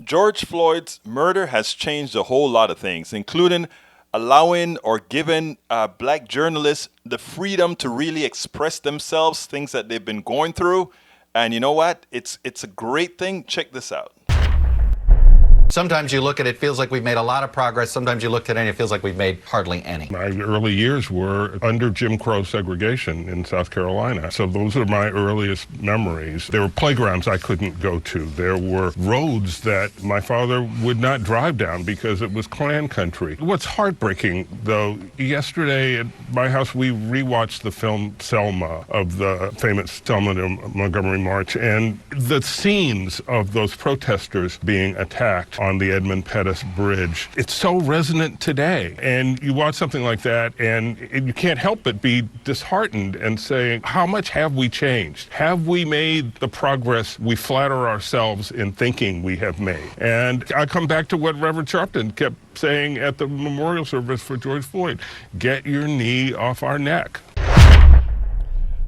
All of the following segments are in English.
George Floyd's murder has changed a whole lot of things, including allowing or giving black journalists the freedom to really express themselves, things that they've been going through. And you know what? It's a great thing. Check this out. Sometimes you look at it, feels like we've made a lot of progress. Sometimes you look at it and it feels like we've made hardly any. My early years were under Jim Crow segregation in South Carolina. So those are my earliest memories. There were playgrounds I couldn't go to. There were roads that my father would not drive down because it was Klan country. What's heartbreaking, though, yesterday at my house we rewatched the film Selma of the famous Selma to Montgomery March, and the scenes of those protesters being attacked on the Edmund Pettus Bridge. It's so resonant today. And you watch something like that and you can't help but be disheartened and say, how much have we changed? Have we made the progress we flatter ourselves in thinking we have made? And I come back to what Reverend Sharpton kept saying at the memorial service for George Floyd, get your knee off our neck.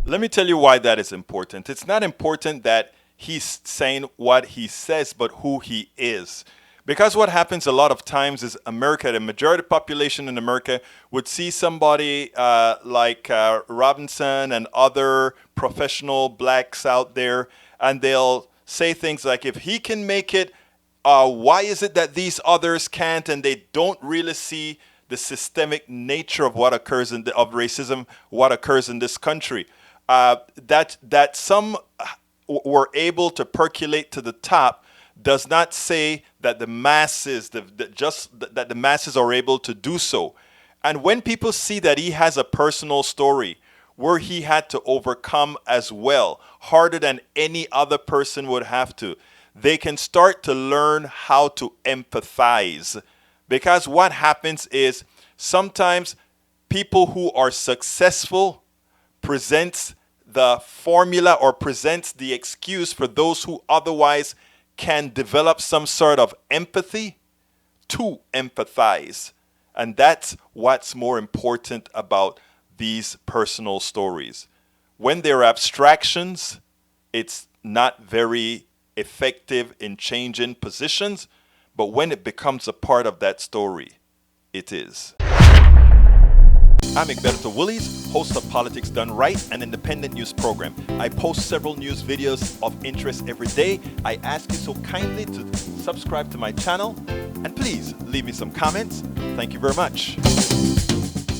Let me tell you why that is important. It's not important that he's saying what he says, but who he is. Because what happens a lot of times is America, the majority population in America would see somebody like Robinson and other professional blacks out there, and they'll say things like, if he can make it, why is it that these others can't? And they don't really see the systemic nature of what occurs of racism, what occurs in this country. That some were able to percolate to the top does not say that the masses, that the masses are able to do so. And when people see that he has a personal story where he had to overcome as well, harder than any other person would have to, they can start to learn how to empathize. Because what happens is sometimes people who are successful presents the formula or presents the excuse for those who otherwise can develop some sort of empathy to empathize. And that's what's more important about these personal stories. When they're abstractions, it's not very effective in changing positions, but when it becomes a part of that story, it is. I'm Egberto Willies, host of Politics Done Right, an independent news program. I post several news videos of interest every day. I ask you so kindly to subscribe to my channel, and please leave me some comments. Thank you very much.